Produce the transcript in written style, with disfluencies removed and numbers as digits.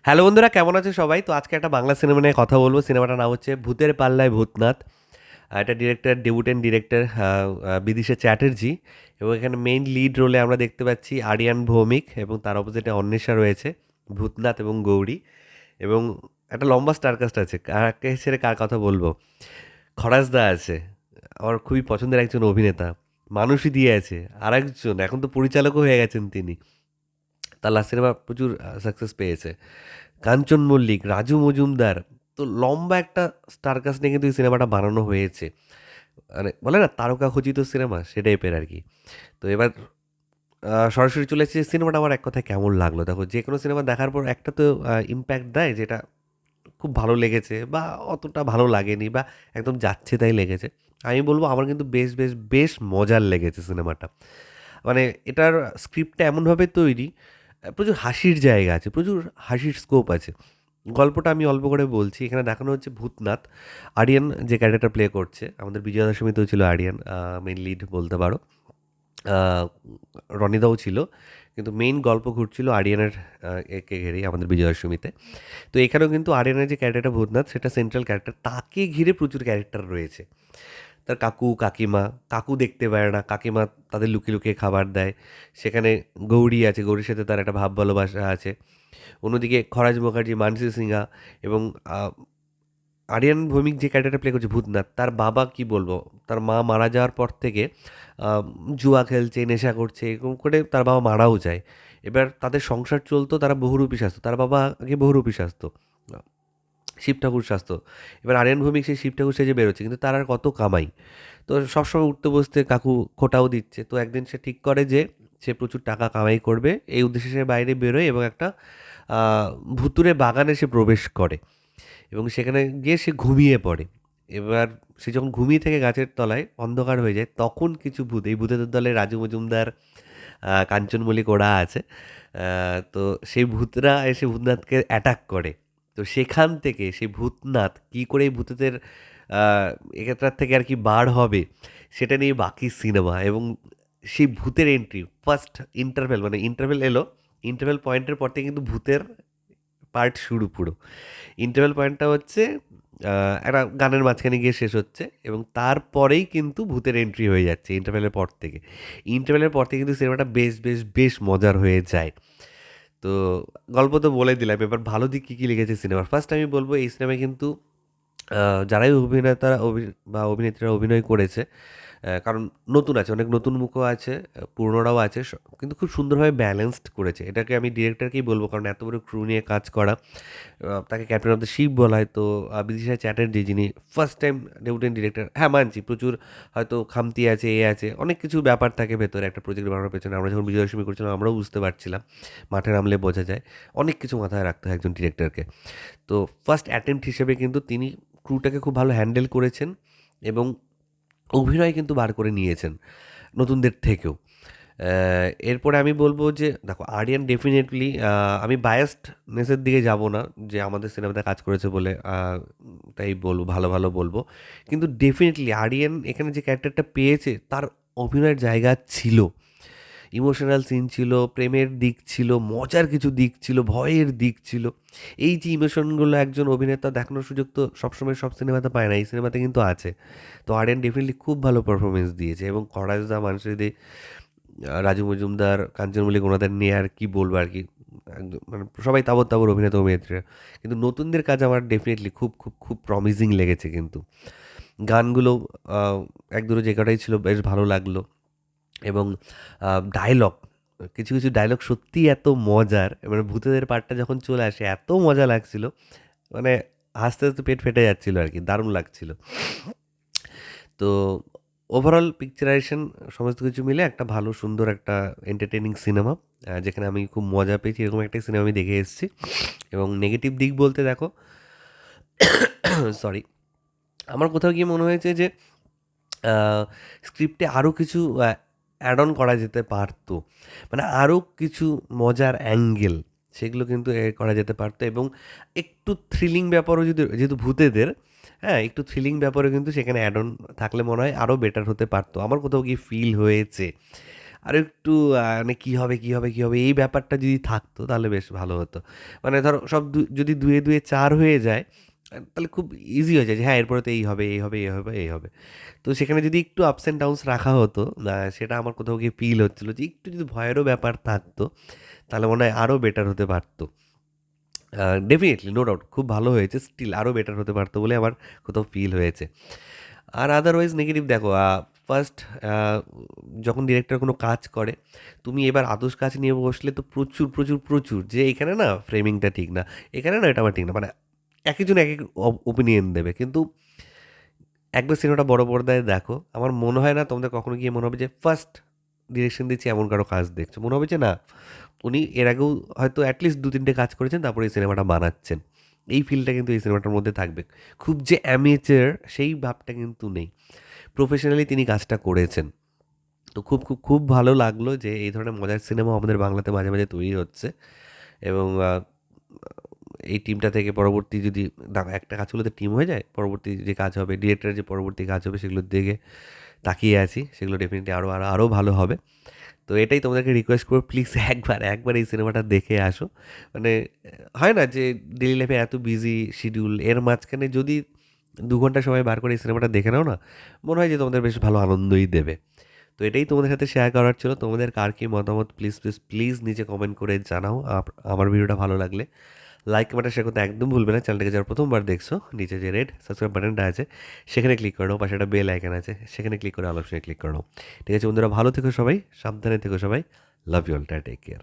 Hello বন্ধুরা, কেমন আছে সবাই? তো আজকে একটা বাংলা সিনেমা নিয়ে কথা বলবো। সিনেমাটার নাম হচ্ছে ভূতের পাল্লায় ভূতনাথ। এটা ডিরেক্টর, ডেবুটেন্ট ডিরেক্টর বিদিশা চ্যাটার্জি। এবং এখানে মেইন লিড রোলে আমরা দেখতে পাচ্ছি আরিয়ান ভৌমিক, এবং তার অপোজিটে অন্বেষা রয়েছে, ভূতনাথ এবং গৌরী। এবং একটা লম্বা স্টারকাস্ট আছে। কাকে ছেড়ে কার কথা বলবো? খরাজদা আছে, আমার খুবই পছন্দের একজন অভিনেতা। মানুষই দিয়ে আছে আর একজন, এখন তো পরিচালকও হয়ে গেছেন তিনি। তার লাস্ট সিনেমা প্রচুর সাকসেস পেয়েছে। কাঞ্চন মল্লিক, রাজু মজুমদার। তো লম্বা একটা স্টার কাস্ট নিয়ে কিন্তু এই সিনেমাটা বানানো হয়েছে। মানে বলে না তারকা খচিত সিনেমা, সে টাইপের আর কি। তো এবার সরাসরি চলে এসেছে সিনেমাটা আমার এক কথায় কেমন লাগলো। দেখো, যে কোনো সিনেমা দেখার পর একটা তো ইম্প্যাক্ট দেয়, যেটা খুব ভালো লেগেছে বা অতটা ভালো লাগেনি বা একদম যাচ্ছে তাই লেগেছে। আমি বলবো আমার কিন্তু বেশ বেশ বেশ মজার লেগেছে সিনেমাটা। মানে এটার স্ক্রিপ্টটা এমনভাবে তৈরি, প্রচুর হাসির জায়গা আছে, প্রচুর হাসির স্কোপ আছে। গল্পটা আমি অল্প করে বলছি। এখানে দেখানো হচ্ছে ভূতনাথ। আরিয়ান যে ক্যারেক্টারটা প্লে করছে, আমাদের বিজয়া দশমীতেও ছিল আরিয়ান, মেইন লিড বলতে পারো। আহ, রনিদাও ছিল, কিন্তু মেইন গল্প ঘুরছিল আরিয়ানের একে ঘিরেই আমাদের বিজয়া দশমীতে। তো এখানেও কিন্তু আরিয়ানের যে ক্যারেক্টারটা ভূতনাথ, সেটা সেন্ট্রাল ক্যারেক্টার। তাকে ঘিরে প্রচুর ক্যারেক্টার রয়েছে। তার কাকু কাকিমা, কাকু দেখতে পারে না, কাকিমা তাদের লুকিয়ে লুকিয়ে খাবার দেয়। সেখানে গৌরী আছে, গৌরীর সাথে তার একটা ভাব ভালোবাসা আছে। অন্যদিকে খরাজ মুখার্জি, মানসী সিংহা এবং আহ, আরিয়ান ভৌমিক যে ক্যারেক্টারটা প্লে করছে ভূতনাথ, তার বাবা কি বলবো, তার মা মারা যাওয়ার পর থেকে আহ, জুয়া খেলছে, নেশা করছে, এরকম করে তার বাবা মারাও যায়। এবার তাদের সংসার চলতো, তারা বহুরূপী সাজতো, তার বাবা আগে বহুরূপী সাজতো, শিব ঠাকুর সাজতো। এবার আরিয়ান ভৌমিক সেই শিব ঠাকুর সেজে বেরোচ্ছে, কিন্তু তার আর কত কামাই। তো সবসময় উঠতে বসতে কাকু খোটাও দিচ্ছে। তো একদিন সে ঠিক করে যে সে প্রচুর টাকা কামাই করবে। এই উদ্দেশ্যে সে বাইরে বেরোয় এবং একটা আহ, ভুতুড়ে বাগানে সে প্রবেশ করে এবং সেখানে গিয়ে সে ঘুমিয়ে পড়ে। এবার সে যখন ঘুমিয়ে থেকে গাছের তলায় অন্ধকার হয়ে যায়, তখন কিছু ভূত, এই ভূতেদের দলে রাজু মজুমদার, কাঞ্চন মল্লিক ওরা আছে। তো সেই ভূতরা এসে ভূতনাথকে অ্যাটাক করে। তো সেখান থেকে সেই ভূতনাথ কী করে এই ভূতেদের এটার থেকে আর কি বার হবে, সেটা নিয়ে বাকি সিনেমা। এবং সেই ভূতের এন্ট্রি, ফার্স্ট ইন্টারভেল, মানে ইন্টারভেল এলো, ইন্টারভেল পয়েন্টের পর থেকে কিন্তু ভূতের পার্ট শুরু পুরো। ইন্টারভেল পয়েন্টটা হচ্ছে একটা গানের মাঝখানে গিয়ে শেষ হচ্ছে এবং তারপরেই কিন্তু ভূতের এন্ট্রি হয়ে যাচ্ছে ইন্টারভেলের পর থেকে। ইন্টারভেলের পর থেকে কিন্তু সিনেমাটা বেশ বেশ বেশ মজার হয়ে যায়। তো গল্প তো বলে দিলাম, এবার ভালো দিক কী কী লেগেছে সিনেমার। ফার্স্ট আমি বলবো এই সিনেমায় কিন্তু যারাই অভিনেতারা বা অভিনেত্রীরা অভিনয় করেছে, কারণ নতুন আছে, অনেক নতুন মুখও আছে, পুরনোরাও আছে, কিন্তু খুব সুন্দরভাবে ব্যালেন্সড করেছে। এটাকে আমি ডিরেক্টরকেই বলবো, কারণ এত বড় ক্রু নিয়ে কাজ করা। তাকে ক্যাপ্টেন অফ দ্য শিপ বলা হয়। তো বিদিশা চ্যাটার্জি, যিনি ফার্স্ট টাইম ডেবিউটেন্ট ডিরেক্টর, হ্যাঁ মানছি প্রচুর হয়তো খামতি আছে, এ আছে, অনেক কিছু ব্যাপার থাকে ভেতরে একটা প্রজেক্ট বানানোর পেছনে। আমরা যখন বিজয়দশমী করছিলাম আমরাও বুঝতে পারছিলাম, মাঠে নামলে বোঝা যায় অনেক কিছু মাথায় রাখতে হয় একজন ডিরেক্টরকে। তো ফার্স্ট অ্যাটেম্প্ট হিসেবে কিন্তু তিনি ক্রুটাকে খুব ভালো হ্যান্ডেল করেছেন এবং অভিনয় কিন্তু বার করে নিয়েছেন নতুনদের থেকেও। এরপরে আমি বলবো যে দেখো, আরিয়ান ডেফিনেটলি, আমি বায়াসডনেসের দিকে যাব না যে আমাদের সিনেমাতে কাজ করেছে বলে তাই বলবো, ভালো ভালো বলবো। কিন্তু ডেফিনেটলি আরিয়ান এখানে যে ক্যারেক্টারটা পেয়েছে, তার অভিনয়ের জায়গা ছিল। ইমোশনাল সিন ছিল, প্রেমের দিক ছিল, মজার কিছু দিক ছিল, ভয়ের দিক ছিল। এই যে ইমোশনগুলো একজন অভিনেতা দেখানোর সুযোগ তো সবসময় সব সিনেমাতে পায় না, এই সিনেমাতে কিন্তু আছে। তো আরিয়ান ডেফিনেটলি খুব ভালো পারফরমেন্স দিয়েছে এবং করাজদা, মানসিদি, রাজু মজুমদার, কাঞ্চন মল্লিক, ওনাদের নিয়ে আর কি বলবো আর কি, একদম মানে সবাই তাবর তাবর অভিনেতা অভিনেত্রীরা। কিন্তু নতুনদের কাজ আমার ডেফিনেটলি খুব খুব খুব প্রমিজিং লেগেছে কিন্তু। গানগুলো এক দুটো যে কটাই ছিল বেশ ভালো লাগলো। এবং ডায়লগ, কিছু কিছু ডায়লগ সত্যিই এত মজার, মানে ভূতেদের পার্টটা যখন চলে আসে এত মজা লাগছিল, মানে হাসতে হাসতে পেট ফেটে যাচ্ছিল আর কি, দারুণ লাগছিল। তো ওভারঅল পিকচারাইজেশন সমস্ত কিছু মিলে একটা ভালো সুন্দর একটা এন্টারটেনিং সিনেমা, যেখানে আমি খুব মজা পেয়েছি, এরকম একটা সিনেমা আমি দেখে এসেছি। এবং নেগেটিভ দিক বলতে দেখো, সরি, আমার কোথাও গিয়ে মনে হয়েছে যে স্ক্রিপ্টে আরও কিছু অ্যাড অন করা যেতে পারতো, মানে আরও কিছু মজার অ্যাঙ্গেল, সেগুলো কিন্তু করা যেতে পারতো। এবং একটু থ্রিলিং ব্যাপারও যদি, যেহেতু ভূতেদের, হ্যাঁ একটু থ্রিলিং ব্যাপারও কিন্তু সেখানে অ্যাড অন থাকলে মনে হয় আরও বেটার হতে পারতো, আমার কোথাও গিয়ে ফিল হয়েছে। আরও একটু মানে কী হবে কী হবে কী হবে এই ব্যাপারটা যদি থাকতো তাহলে বেশ ভালো হতো। মানে ধরো সব যদি ২ এ ২ এ ৪ হয়ে যায় তাহলে খুব ইজি হয়ে যায় যে হ্যাঁ এরপরে তো এই হবে, এই হবে, এই হবে, এই হবে। তো সেখানে যদি একটু আপস অ্যান্ড ডাউনস রাখা হতো, সেটা আমার কোথাও গিয়ে ফিল হচ্ছিল যে একটু যদি ভয়েরও ব্যাপার থাকতো তাহলে মনে হয় আরও বেটার হতে পারতো। ডেফিনিটলি নো ডাউট খুব ভালো হয়েছে, স্টিল আরও বেটার হতে পারতো বলে আমার কোথাও ফিল হয়েছে। আর আদারওয়াইজ নেগেটিভ দেখো, ফার্স্ট যখন ডিরেক্টর কোনো কাজ করে, তুমি এবার আদর্শ কাজ নিয়ে বসলে তো প্রচুর প্রচুর প্রচুর যে এখানে না ফ্রেমিংটা ঠিক না, এখানে না এটা আমার ঠিক না, মানে এক একজন এক এক ওপিনিয়ন দেবে। কিন্তু একবার সিনেমাটা বড় পর্দায় দেখো, আমার মনে হয় না তোমাদের কখনো গিয়ে মনে হবে যে ফার্স্ট ডিরেকশন দিচ্ছি এমন কারো কাজ দেখছো, মনে হবে যে না উনি এর আগেও হয়তো অ্যাটলিস্ট ২-৩টে কাজ করেছেন তারপরে এই সিনেমাটা বানাচ্ছেন। এই ফিলটা কিন্তু এই সিনেমাটার মধ্যে থাকবে। খুব যে অ্যামেচার সেই ভাবটা কিন্তু নেই। প্রফেশনালি তিনি কাজটা করেছেন। তো খুব, খুব, খুব ভালো লাগলো যে এই ধরনের মজার সিনেমা আমাদের বাংলাতে মাঝে, মাঝে তৈরি হচ্ছে এবং এই টিমটা থেকে পরবর্তী যদি একটা কাজ হলে তো টিম হয়ে যায়। পরবর্তী যে কাজ হবে, ডিরেক্টরের যে পরবর্তী কাজ হবে সেগুলোর দিকে তাকিয়ে আছি। সেগুলো ডেফিনিটলি আরও ভালো হবে। তো এটাই তোমাদেরকে রিকোয়েস্ট করব, প্লিজ একবার এই সিনেমাটা দেখে আসো। মানে হয় না যে ডেইলি লাইফে এত বিজি শিডিউল এর মাঝখানে যদি ২ ঘন্টা সময় বার করে এই সিনেমাটা দেখে নাও না, মনে হয় যে তোমাদের বেশ ভালো আনন্দই দেবে। তো এটাই তোমাদের সাথে শেয়ার করার ছিল। তোমাদের কার কী মতামত প্লিজ, প্লিজ, প্লিজ নিচে কমেন্ট করে জানাও। আমার ভিডিওটা ভালো লাগলে লাইক কমেন্ট শেয়ার করতে একদম ভুলবে না। চ্যানেলটাকে যারা প্রথমবার দেখছো, নিচে যে রেড সাবস্ক্রাইব বাটনটা আছে সেখানে ক্লিক করে নাও, পাশে একটা বেল আইকন আছে সেখানে ক্লিক করে অল অপশনে ক্লিক করে নাও। ঠিক আছে বন্ধুরা, ভালো থেকো সবাই, সাবধানে থেকো সবাই। Love you all, take care.